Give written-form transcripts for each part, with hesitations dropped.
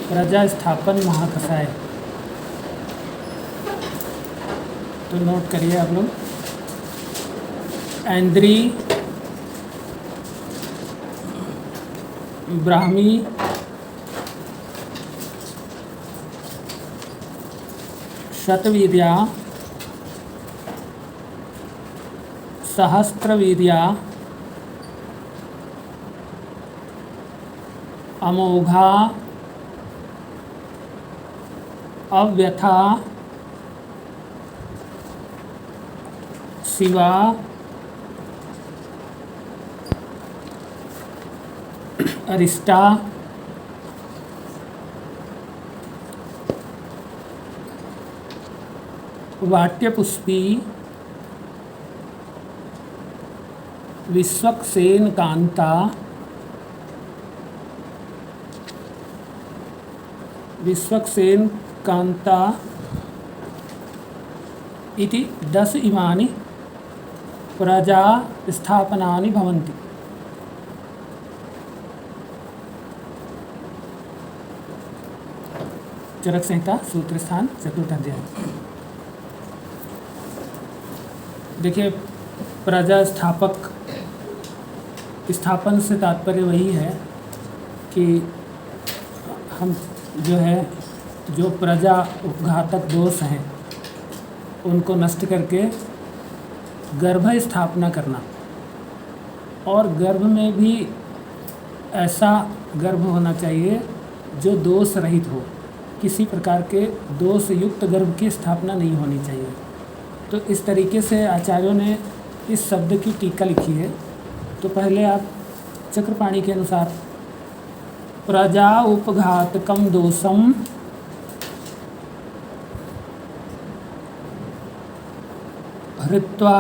प्रजा स्थापन महाकसाय। तो नोट करिए आप लोग, ऐन्द्री, ब्राह्मी, शतवीर्या, सहस्त्रवीर्या, अमोघा, अव्यथा, शिवा, अरिष्टा, वाट्यपुष्पी, विश्वक्सेन कांता, विश्वक्सेन कांता इति 10 इमानि प्रजा स्थापनानि भवन्ति। चरक संहिता सूत्र स्थान चतुर्थ अध्याय। देखिए, प्रजा स्थापक, स्थापन से तात्पर्य वही है कि हम जो प्रजा उपघातक दोष हैं उनको नष्ट करके गर्भ स्थापना करना, और गर्भ में भी ऐसा गर्भ होना चाहिए जो दोष रहित हो, किसी प्रकार के दोष युक्त गर्भ की स्थापना नहीं होनी चाहिए। तो इस तरीके से आचार्यों ने इस शब्द की टीका लिखी है। तो पहले आप चक्रपाणी के अनुसार प्रजा उपघातकम दोषम हृत्वा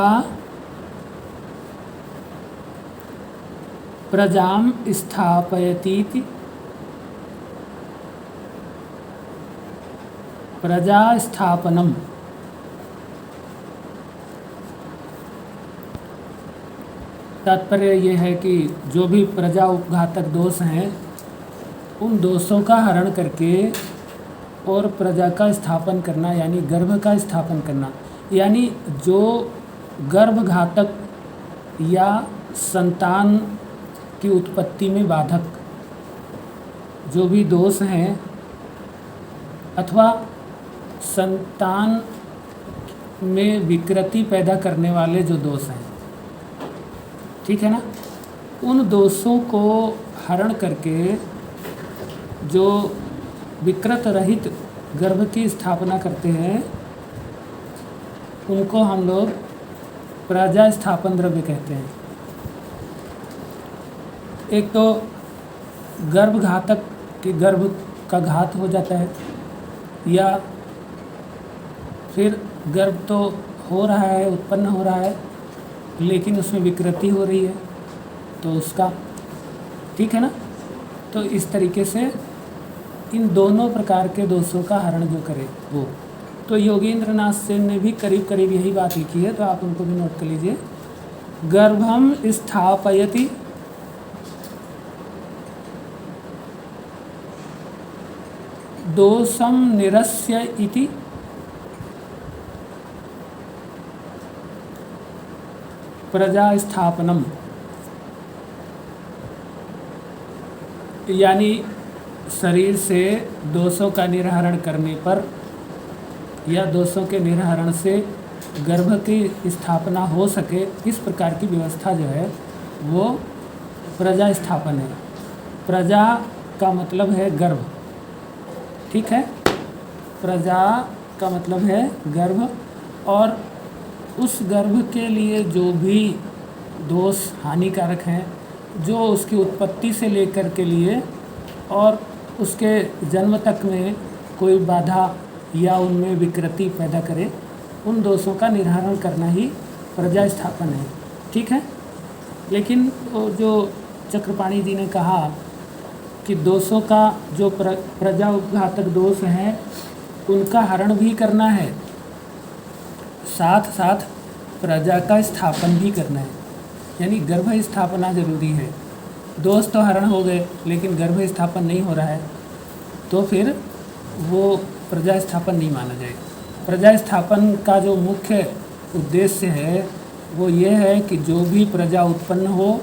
प्रजाम स्थापयतीति प्रजा स्थापनम। तात्पर्य ये है कि जो भी प्रजा उपघातक दोष हैं उन दोषों का हरण करके और प्रजा का स्थापन करना, यानी गर्भ का स्थापन करना, यानी जो गर्भघातक या संतान की उत्पत्ति में बाधक जो भी दोष हैं, अथवा संतान में विकृति पैदा करने वाले जो दोष हैं, ठीक है ना, उन दोषों को हरण करके जो विकृत रहित गर्भ की स्थापना करते हैं उनको हम लोग प्रजा स्थापन द्रव्य कहते हैं। एक तो गर्भघातक कि गर्भ का घात हो जाता है, या फिर गर्भ तो हो रहा है, उत्पन्न हो रहा है, लेकिन उसमें विकृति हो रही है, तो उसका, ठीक है ना। तो इस तरीके से इन दोनों प्रकार के दोषों का हरण जो करे वो, तो योगेंद्र नाथ सेन ने भी करीब करीब यही बात लिखी है, तो आप उनको भी नोट कर लीजिए। गर्भम स्थापयति दोषम निरस्य इति प्रजा स्थापनम, यानी शरीर से दोषों का निर्हरण करने पर या दोषों के निर्हरण से गर्भ की स्थापना हो सके, इस प्रकार की व्यवस्था जो है वो प्रजा स्थापन है। प्रजा का मतलब है गर्भ, ठीक है, प्रजा का मतलब है गर्भ, और उस गर्भ के लिए जो भी दोष हानिकारक हैं, जो उसकी उत्पत्ति से लेकर के लिए और उसके जन्म तक में कोई बाधा या उनमें विकृति पैदा करे, उन दोषों का निर्धारण करना ही प्रजा स्थापन है, ठीक है। लेकिन जो चक्रपाणी जी ने कहा कि दोषों का जो प्रजा उपघातक दोष हैं उनका हरण भी करना है, साथ साथ प्रजा का स्थापन भी करना है, यानी गर्भ स्थापना जरूरी है। दोष तो हरण हो गए लेकिन गर्भ स्थापन नहीं हो रहा है, तो फिर वो प्रजा स्थापन नहीं माना जाएगा। प्रजा स्थापन का जो मुख्य उद्देश्य है वो ये है कि जो भी प्रजा उत्पन्न हो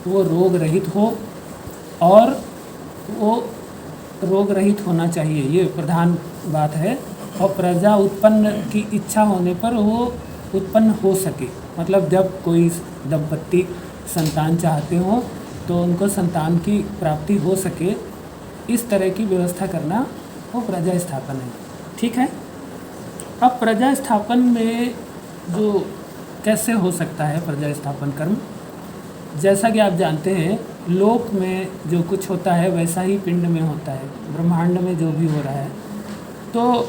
वो रोग रहित हो, और वो रोग रहित होना चाहिए, ये प्रधान बात है। और प्रजा उत्पन्न की इच्छा होने पर वो उत्पन्न हो सके, मतलब जब कोई दंपत्ति संतान चाहते हो तो उनको संतान की प्राप्ति हो सके, इस तरह की व्यवस्था करना वो प्रजा स्थापन है। ठीक है। अब प्रजा स्थापन में जो कैसे हो सकता है प्रजा स्थापन कर्म, जैसा कि आप जानते हैं लोक में जो कुछ होता है वैसा ही पिंड में होता है, ब्रह्मांड में जो भी हो रहा है। तो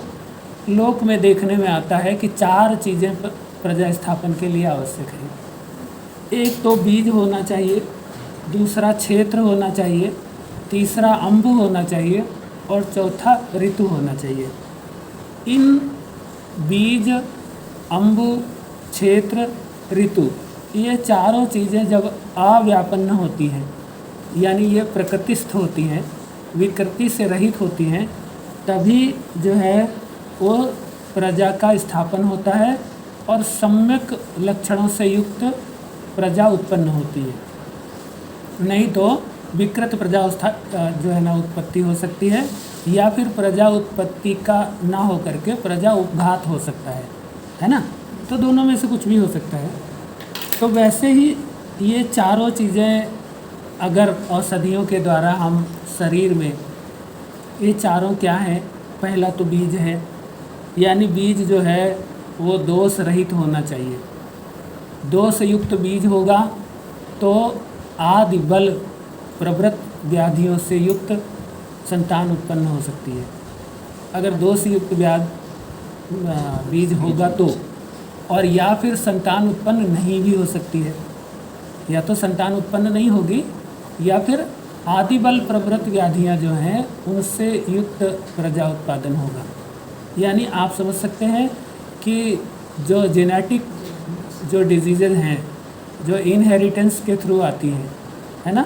लोक में देखने में आता है कि 4 चीज़ें प्रजा स्थापन के लिए आवश्यक है। एक तो बीज होना चाहिए, दूसरा क्षेत्र होना चाहिए, तीसरा अंबु होना चाहिए, और चौथा ऋतु होना चाहिए। इन बीज, अंबु, क्षेत्र, ऋतु, ये चारों चीज़ें जब अव्यापन्न होती हैं, यानी ये प्रकृतिस्थ होती हैं, विकृति से रहित होती हैं, तभी जो है वो प्रजा का स्थापन होता है और सम्यक लक्षणों से युक्त प्रजा उत्पन्न होती है। नहीं तो विकृत प्रजा जो है ना उत्पत्ति हो सकती है, या फिर प्रजा उत्पत्ति का ना हो करके प्रजा उपघात हो सकता है ना। तो दोनों में से कुछ भी हो सकता है। तो वैसे ही ये चारों चीज़ें अगर औषधियों के द्वारा हम शरीर में, ये चारों क्या हैं, पहला तो बीज है, यानी बीज जो है वो दोष रहित होना चाहिए। दोष युक्त बीज होगा तो आदि बल प्रवृत्त व्याधियों से युक्त संतान उत्पन्न हो सकती है। अगर दोष युक्त बीज होगा तो, और या फिर संतान उत्पन्न नहीं भी हो सकती है, या तो संतान उत्पन्न नहीं होगी या फिर आदि बल प्रवृत्त व्याधियाँ जो हैं उनसे युक्त प्रजा उत्पादन होगा। यानी आप समझ सकते हैं कि जो जेनेटिक जो डिजीज़ेज हैं जो इनहेरिटेंस के थ्रू आती हैं, है ना,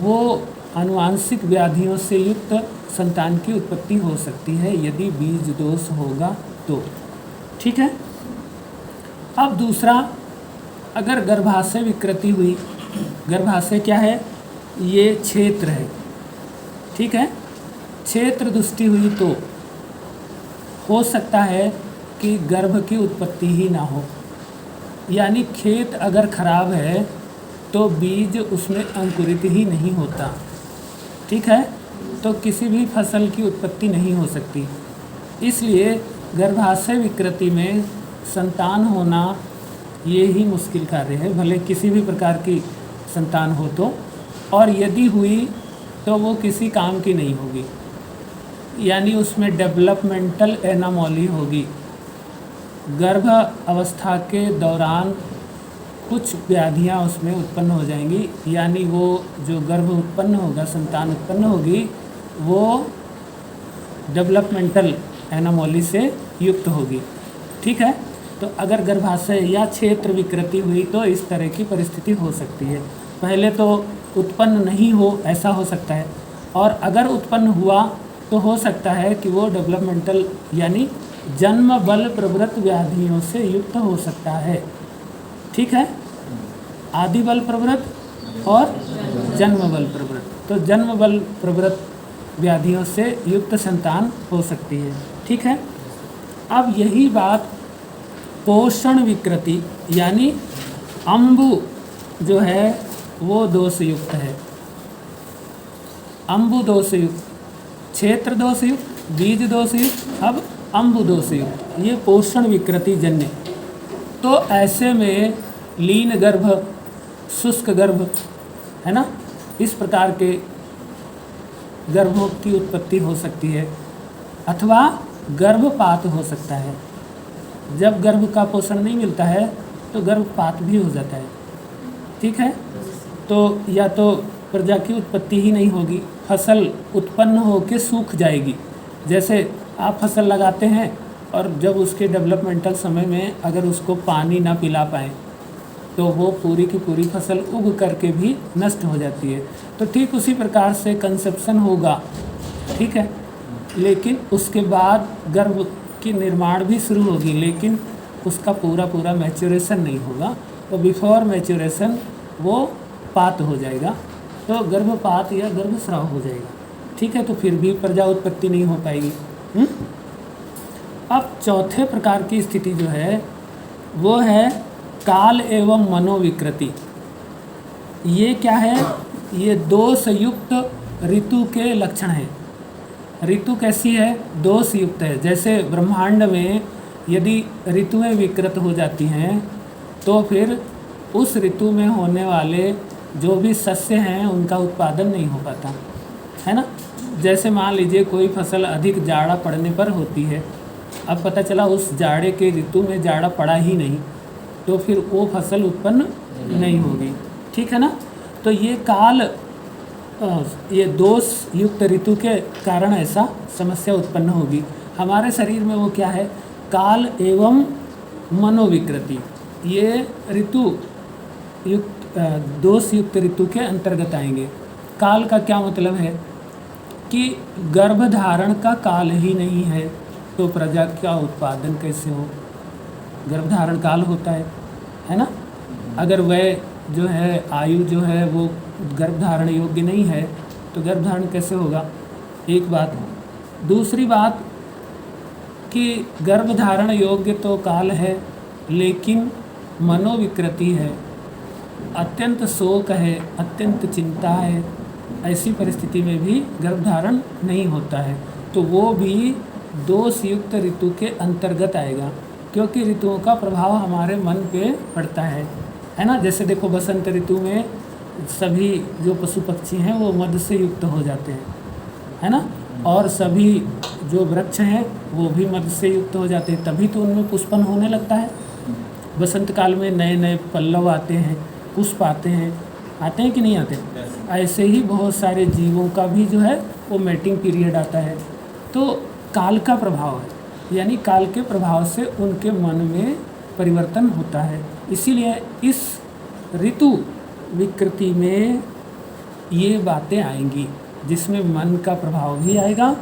वो आनुवांशिक व्याधियों से युक्त संतान की उत्पत्ति हो सकती है यदि बीज दोष होगा तो। ठीक है। अब दूसरा, अगर गर्भाशय विकृति हुई, गर्भाशय क्या है, ये क्षेत्र है। ठीक है। क्षेत्र दुष्टि हुई तो हो सकता है कि गर्भ की उत्पत्ति ही ना हो, यानी खेत अगर खराब है तो बीज उसमें अंकुरित ही नहीं होता। ठीक है। तो किसी भी फसल की उत्पत्ति नहीं हो सकती। इसलिए गर्भाशय विकृति में संतान होना ये ही मुश्किल कार्य है, भले किसी भी प्रकार की संतान हो तो, और यदि हुई तो वो किसी काम की नहीं होगी, यानी उसमें डेवलपमेंटल एनामोली होगी। गर्भ अवस्था के दौरान कुछ व्याधियाँ उसमें उत्पन्न हो जाएंगी, यानी वो जो गर्भ उत्पन्न होगा, संतान उत्पन्न होगी, वो डेवलपमेंटल एनामोली से युक्त होगी। ठीक है। तो अगर गर्भाशय या क्षेत्र विकृति हुई तो इस तरह की परिस्थिति हो सकती है। पहले तो उत्पन्न नहीं हो, ऐसा हो सकता है, और अगर उत्पन्न हुआ तो हो सकता है कि वो डेवलपमेंटल यानी जन्म बल प्रवृत्त व्याधियों से युक्त हो सकता है। ठीक है। आदि बल प्रवृत्त और जन्म बल प्रवृत्त, तो जन्म बल प्रवृत्त व्याधियों से युक्त संतान हो सकती है। ठीक है। अब यही बात पोषण विकृति यानी अंबु जो है वो दोष युक्त है। अंबु दोष युक्त, क्षेत्र दोष युक्त, बीज दोष युक्त, अब अंबु दोष युक्त, ये पोषण विकृति जन्य। तो ऐसे में लीन गर्भ, शुष्क गर्भ, है ना, इस प्रकार के गर्भों की उत्पत्ति हो सकती है, अथवा गर्भपात हो सकता है। जब गर्भ का पोषण नहीं मिलता है तो गर्भपात भी हो जाता है। ठीक है। तो या तो प्रजा की उत्पत्ति ही नहीं होगी, फसल उत्पन्न होकर सूख जाएगी। जैसे आप फसल लगाते हैं और जब उसके डेवलपमेंटल समय में अगर उसको पानी ना पिला पाएँ तो वो पूरी की पूरी फसल उग करके भी नष्ट हो जाती है। तो ठीक उसी प्रकार से कंसेप्शन होगा। ठीक है। लेकिन उसके बाद गर्भ की निर्माण भी शुरू होगी, लेकिन उसका पूरा मैच्योरेशन नहीं होगा। तो बिफोर मैच्योरेशन वो पात हो जाएगा, तो गर्भपात या गर्भस्राव हो जाएगा। ठीक है, तो फिर भी प्रजा उत्पत्ति नहीं हो पाएगी। अब चौथे प्रकार की स्थिति जो है वो है काल एवं मनोविकृति। ये क्या है? ये दोष युक्त ऋतु के लक्षण हैं। ऋतु कैसी है? दोष युक्त है। जैसे ब्रह्मांड में यदि ऋतुएं विकृत हो जाती हैं तो फिर उस ऋतु में होने वाले जो भी सस्य हैं उनका उत्पादन नहीं हो पाता, है ना। जैसे मान लीजिए कोई फसल अधिक जाड़ा पड़ने पर होती है, अब पता चला उस जाड़े के ऋतु में जाड़ा पड़ा ही नहीं, तो फिर वो फसल उत्पन्न नहीं होगी। ठीक है ना। तो ये काल ये दोष युक्त ऋतु के कारण ऐसा समस्या उत्पन्न होगी। हमारे शरीर में वो क्या है? काल एवं मनोविकृति, ये ऋतु युक्त दोष युक्त ऋतु के अंतर्गत आएंगे। काल का क्या मतलब है कि गर्भधारण का काल ही नहीं है तो प्रजा का उत्पादन कैसे हो? गर्भधारण काल होता है ना। अगर वह जो है आयु जो है वो गर्भधारण योग्य नहीं है तो गर्भधारण कैसे होगा? एक बात। दूसरी बात कि गर्भधारण योग्य तो काल है लेकिन मनोविकृति है, अत्यंत शोक है, अत्यंत चिंता है, ऐसी परिस्थिति में भी गर्भधारण नहीं होता है, तो वो भी दोष युक्त ऋतु के अंतर्गत आएगा, क्योंकि ऋतुओं का प्रभाव हमारे मन पे पड़ता है ना। जैसे देखो बसंत ऋतु में सभी जो पशु पक्षी हैं वो मद से युक्त हो जाते हैं, है ना, और सभी जो वृक्ष हैं वो भी मद से युक्त हो जाते हैं, तभी तो उनमें पुष्पन होने लगता है। बसंत काल में नए नए पल्लव आते हैं, पुष्प आते हैं कि नहीं आते? ऐसे ही बहुत सारे जीवों का भी जो है वो मेटिंग पीरियड आता है। तो काल का प्रभाव है, यानी काल के प्रभाव से उनके मन में परिवर्तन होता है। इसीलिए इस ऋतु विकृति में ये बातें आएंगी जिसमें मन का प्रभाव भी आएगा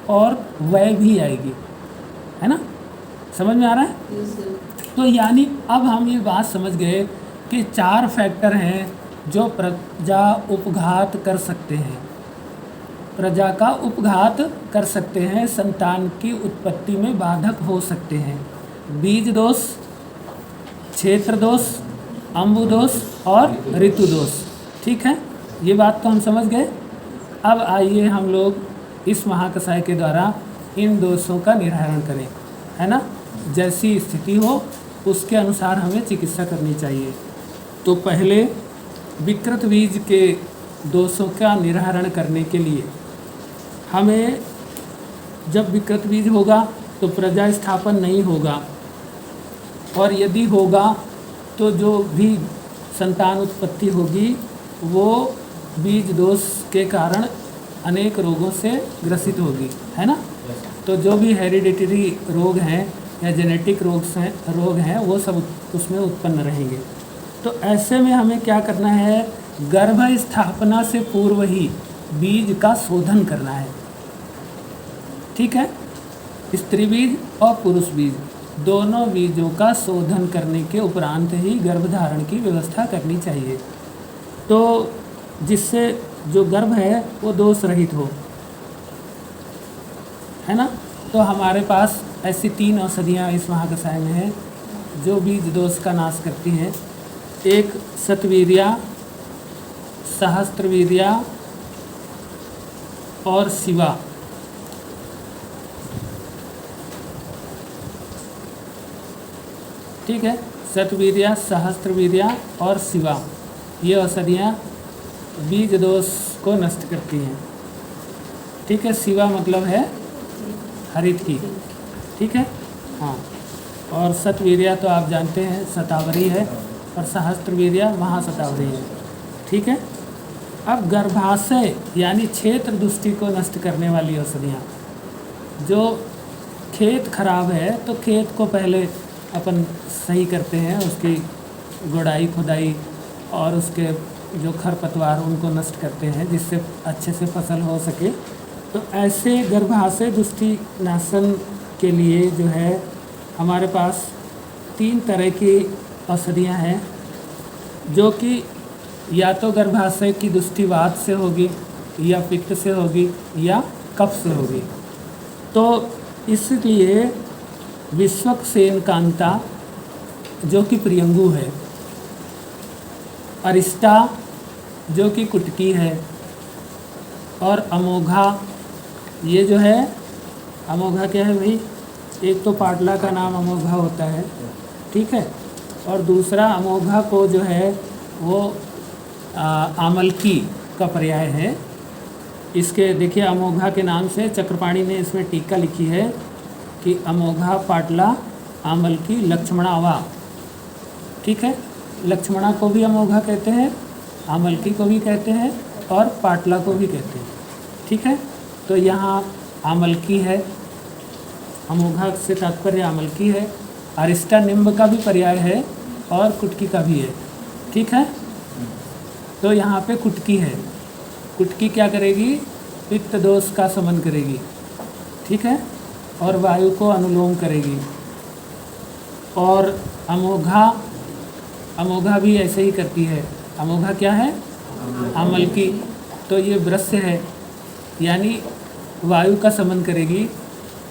और वय भी आएगी, है ना। समझ में आ रहा है? तो यानी अब हम ये बात समझ गए कि 4 फैक्टर हैं जो प्रजा उपघात कर सकते हैं, प्रजा का उपघात कर सकते हैं, संतान की उत्पत्ति में बाधक हो सकते हैं। बीज दोष, क्षेत्र दोष, अम्बु दोष और ऋतु दोष। ठीक है, ये बात तो हम समझ गए। अब आइए हम लोग इस महाकसाय के द्वारा इन दोषों का निराकरण करें, है ना। जैसी स्थिति हो उसके अनुसार हमें चिकित्सा करनी चाहिए। तो पहले विकृत बीज के दोषों का निराकरण करने के लिए हमें, जब विकृत बीज होगा तो प्रजा स्थापन नहीं होगा, और यदि होगा तो जो भी संतान उत्पत्ति होगी वो बीज दोष के कारण अनेक रोगों से ग्रसित होगी, है ना। तो जो भी हेरिडिटरी रोग हैं या जेनेटिक रोग हैं वो सब उसमें उत्पन्न रहेंगे। तो ऐसे में हमें क्या करना है? गर्भ स्थापना से पूर्व ही बीज का शोधन करना है। ठीक है, स्त्री बीज और पुरुष बीज दोनों बीजों का शोधन करने के उपरांत ही गर्भधारण की व्यवस्था करनी चाहिए, तो जिससे जो गर्भ है वो दोष रहित हो, है ना। तो हमारे पास ऐसी 3 औषधियाँ इस महाकसाय में हैं जो बीज दोष का नाश करती हैं। एक शतवीर्या, सहस्त्रवीर्या और शिवा। ठीक है, शतवीर्या, सहस्त्रवीर्या और शिवा, ये औषधियाँ बीज दोष को नष्ट करती हैं। ठीक है, शिवा मतलब है हरित की। ठीक है, हाँ। और शतवीर्या तो आप जानते हैं शतावरी है, और सहस्त्रवीर्या महाशतावरी है। ठीक है। अब गर्भाशय यानी क्षेत्र दुष्टि को नष्ट करने वाली औषधियाँ, जो खेत खराब है तो खेत को पहले अपन सही करते हैं, उसकी गुड़ाई खुदाई और उसके जो खरपतवार उनको नष्ट करते हैं जिससे अच्छे से फसल हो सके। तो ऐसे गर्भाशय दुष्टि नाशन के लिए जो है हमारे पास 3 तरह की औषधियाँ हैं, जो कि या तो गर्भाशय की दुष्टि वात से होगी, या पित्त से होगी, या कफ से होगी। तो इसलिए विश्वक्सेन कांता जो कि प्रियंगु है, अरिष्टा जो कि कुटकी है, और अमोघा, ये जो है अमोघा क्या है भाई, एक तो पाटला का नाम अमोघा होता है, ठीक है, और दूसरा अमोघा को जो है वो आमलकी का पर्याय है। इसके देखिए अमोघा के नाम से चक्रपाणी ने इसमें टीका लिखी है कि अमोघा पाटला आमलकी लक्ष्मणावा, ठीक है। लक्ष्मणा को भी अमोघा कहते हैं, आमलकी को भी कहते हैं, और पाटला को भी कहते हैं, ठीक है। तो यहाँ आमलकी है, अमोघा से तात्पर्य आमलकी है। अरिष्टा निम्ब का भी पर्याय है और कुटकी का भी है, ठीक है। तो यहाँ पे कुटकी है, कुटकी क्या करेगी, पित्त दोष का शमन करेगी, ठीक है, और वायु को अनुलोम करेगी। और अमोघा भी ऐसे ही करती है। अमोघा क्या है, आमलकी, तो ये वृस्य है, यानी वायु का शमन करेगी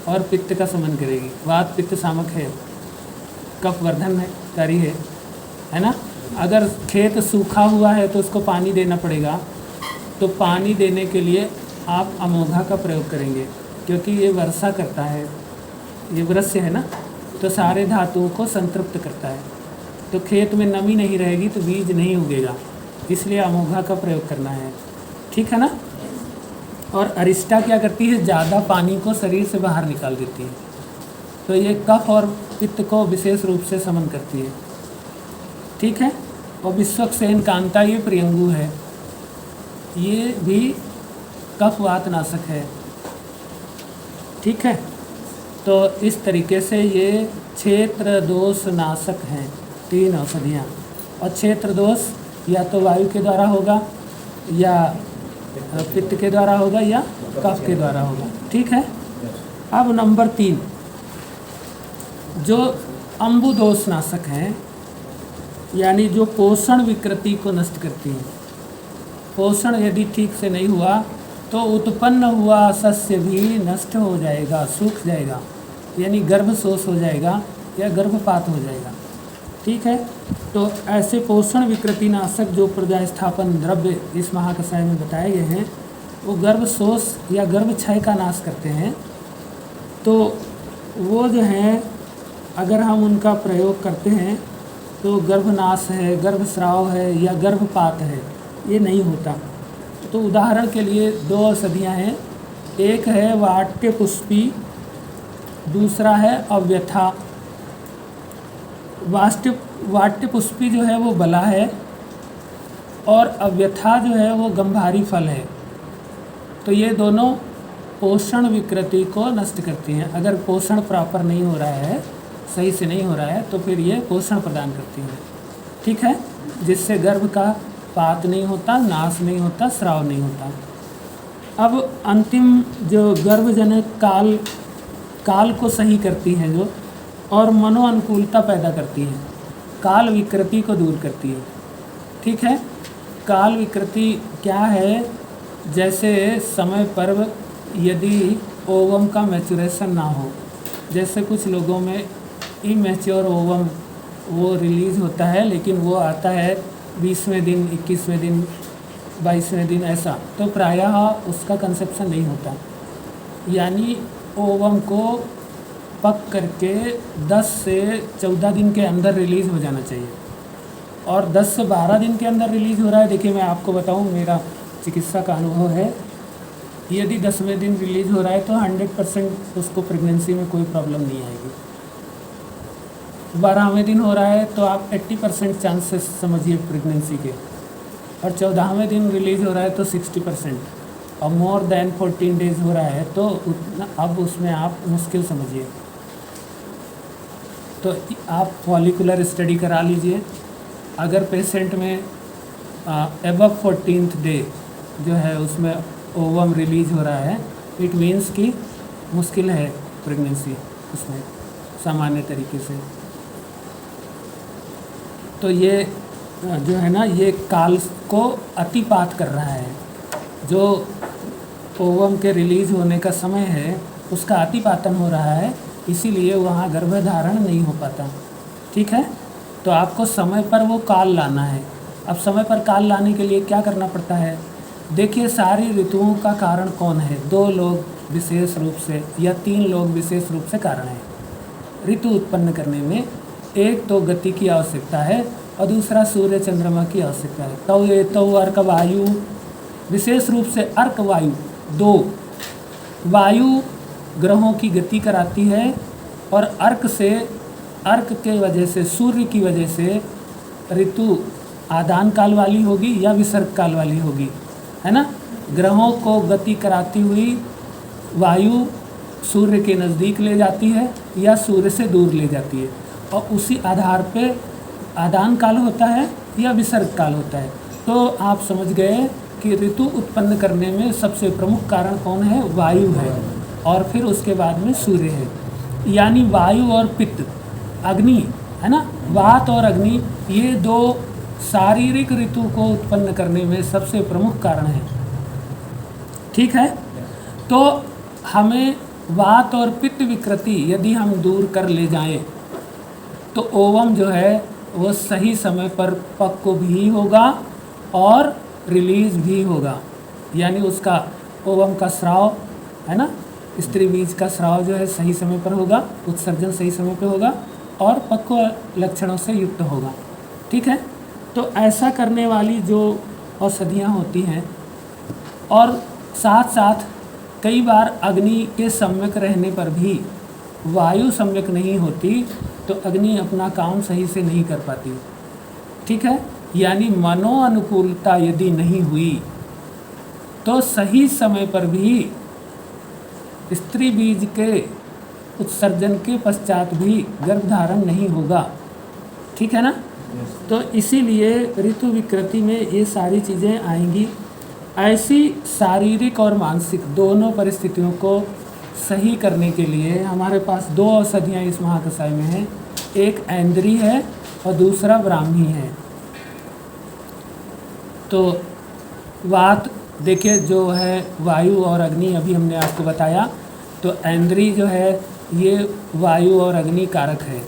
और पित्त का शमन करेगी। वात पित्त शामक है, कफ वर्धन है, कारी है ना। अगर खेत सूखा हुआ है तो उसको पानी देना पड़ेगा, तो पानी देने के लिए आप अमोघा का प्रयोग करेंगे, क्योंकि ये वर्षा करता है, ये वृस्य है ना, तो सारे धातुओं को संतृप्त करता है। तो खेत में नमी नहीं रहेगी तो बीज नहीं उगेगा, इसलिए अमोघा का प्रयोग करना है, ठीक है ना। और अरिष्टा क्या करती है, ज़्यादा पानी को शरीर से बाहर निकाल देती है, तो ये कफ और पित्त को विशेष रूप से शमन करती है, ठीक है। और विश्वक्सेन कांता ये प्रियंगु है, ये भी कफ वात नाशक है, ठीक है। तो इस तरीके से ये क्षेत्र दोष नाशक हैं 3 औषधियाँ। और क्षेत्र दोष या तो वायु के द्वारा होगा, या पित्त के द्वारा होगा, या कफ के द्वारा होगा, ठीक है। अब नंबर 3 जो अम्बु दोष नाशक हैं, यानी जो पोषण विकृति को नष्ट करती हैं। पोषण यदि ठीक से नहीं हुआ तो उत्पन्न हुआ सस्य भी नष्ट हो जाएगा, सूख जाएगा, यानी गर्भशोष हो जाएगा या गर्भपात हो जाएगा, ठीक है। तो ऐसे पोषण विकृति नाशक जो प्रजा स्थापन द्रव्य इस महाकषाय में बताए गए हैं, वो गर्भशोष या गर्भक्षय का नाश करते हैं। तो वो जो हैं अगर हम उनका प्रयोग करते हैं तो गर्भनाश है, गर्भस्राव है या गर्भपात है, ये नहीं होता। तो उदाहरण के लिए 2 औषधियाँ हैं, एक है वाट्य पुष्पी, दूसरा है अव्यथा। वाट्य पुष्पी जो है वो बला है, और अव्यथा जो है वो गंभारी फल है। तो ये दोनों पोषण विकृति को नष्ट करती हैं। अगर पोषण प्रॉपर नहीं हो रहा है, सही से नहीं हो रहा है, तो फिर ये पोषण प्रदान करती हैं, ठीक है, जिससे गर्भ का पात नहीं होता, नाश नहीं होता, स्राव नहीं होता। अब अंतिम जो गर्भजनक काल को सही करती हैं जो, और मनोअनुकूलता पैदा करती हैं, काल विकृति को दूर करती है, ठीक है। काल विकृति क्या है, जैसे समय पर यदि ओवम का मैचुरेशन ना हो, जैसे कुछ लोगों में इमैच्योर ओवम वो रिलीज़ होता है, लेकिन वो आता है 20वें दिन, 21वें दिन, 22वें दिन, ऐसा, तो प्रायः उसका कंसेप्शन नहीं होता। यानी ओवम को पक करके 10 से 14 दिन के अंदर रिलीज़ हो जाना चाहिए, और 10 से 12 दिन के अंदर रिलीज़ हो रहा है। देखिए मैं आपको बताऊं, मेरा चिकित्सा का अनुभव है, यदि 10वें दिन रिलीज़ हो रहा है तो 100% उसको प्रेगनेंसी में कोई प्रॉब्लम नहीं आएगी। 12वें दिन हो रहा है तो आप 80% चांसेस समझिए प्रेगनेंसी के, और 14वें दिन रिलीज़ हो रहा है तो 60%, और मोर देन 14 डेज़ हो रहा है तो उतना, अब उसमें आप मुश्किल समझिए। तो आप फॉलिकुलर स्टडी करा लीजिए। अगर पेशेंट में एबव 14th डे जो है उसमें ओवम रिलीज़ हो रहा है, इट मीन्स कि मुश्किल है प्रेगनेंसी उसमें सामान्य तरीके से। तो ये जो है ना, ये काल को अतिपात कर रहा है। जो ओवम के रिलीज होने का समय है उसका अतिपातन हो रहा है, इसीलिए वहाँ गर्भधारण नहीं हो पाता। ठीक है, तो आपको समय पर वो काल लाना है। अब समय पर काल लाने के लिए क्या करना पड़ता है? देखिए, सारी ऋतुओं का कारण कौन है? 2 लोग विशेष रूप से या 3 लोग विशेष रूप से कारण हैं ऋतु उत्पन्न करने में। एक तो गति की आवश्यकता है और दूसरा सूर्य चंद्रमा की आवश्यकता है। तो ये तो अर्क वायु, विशेष रूप से अर्क वायु, 2 वायु ग्रहों की गति कराती है और अर्क के वजह से, सूर्य की वजह से ऋतु आदान काल वाली होगी या विसर्ग काल वाली होगी, है ना। ग्रहों को गति कराती हुई वायु सूर्य के नज़दीक ले जाती है या सूर्य से दूर ले जाती है, और उसी आधार पे आदान काल होता है या विसर्ग काल होता है। तो आप समझ गए कि ऋतु उत्पन्न करने में सबसे प्रमुख कारण कौन है? वायु है, और फिर उसके बाद में सूर्य है। यानी वायु और पित्त, अग्नि, है ना, वात और अग्नि, ये 2 शारीरिक ऋतु को उत्पन्न करने में सबसे प्रमुख कारण है। ठीक है, तो हमें वात और पित्त विकृति यदि हम दूर कर ले जाएं तो ओवम जो है वो सही समय पर पक्व भी होगा और रिलीज भी होगा। यानी उसका ओवम का स्राव, है ना, स्त्री बीज का स्राव जो है सही समय पर होगा, उत्सर्जन सही समय पर होगा और पक्व लक्षणों से युक्त होगा। ठीक है, तो ऐसा करने वाली जो औषधियाँ होती हैं, और साथ साथ कई बार अग्नि के सम्यक रहने पर भी वायु सम्यक नहीं होती तो अग्नि अपना काम सही से नहीं कर पाती। ठीक है, यानी मनो अनुकूलता यदि नहीं हुई तो सही समय पर भी स्त्री बीज के उत्सर्जन के पश्चात भी गर्भधारण नहीं होगा। ठीक है ना। तो इसीलिए ऋतु विकृति में ये सारी चीज़ें आएंगी। ऐसी शारीरिक और मानसिक दोनों परिस्थितियों को सही करने के लिए हमारे पास 2 औषधियाँ इस महाकषाय में हैं। एक ऐंद्री है और दूसरा ब्राह्मी है। तो वात देखिए जो है वायु और अग्नि, अभी हमने आपको बताया। तो ऐंद्री जो है ये वायु और अग्नि कारक है।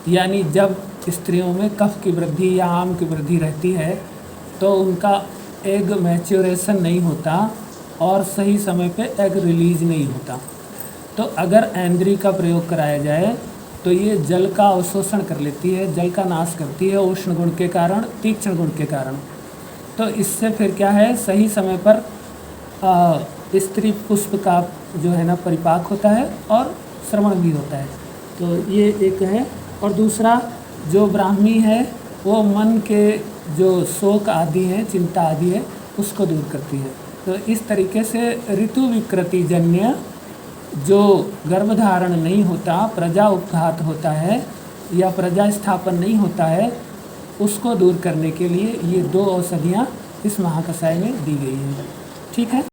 यानी जब स्त्रियों में कफ की वृद्धि या आम की वृद्धि रहती है तो उनका एग मैच्योरेशन नहीं होता और सही समय पे एग रिलीज नहीं होता। तो अगर ऐंद्री का प्रयोग कराया जाए तो ये जल का अवशोषण कर लेती है, जल का नाश करती है उष्ण गुण के कारण, तीक्ष्ण गुण के कारण। तो इससे फिर क्या है, सही समय पर स्त्री पुष्प का जो है ना परिपाक होता है और श्रवण भी होता है। तो ये एक है। और दूसरा जो ब्राह्मी है वो मन के जो शोक आदि है, चिंता आदि है, उसको दूर करती है। तो इस तरीके से ऋतु विकृति जन्य जो गर्भधारण नहीं होता, प्रजा उपघात होता है या प्रजा स्थापन नहीं होता है, उसको दूर करने के लिए ये 2 औषधियाँ इस महाकषाय में दी गई हैं। ठीक है।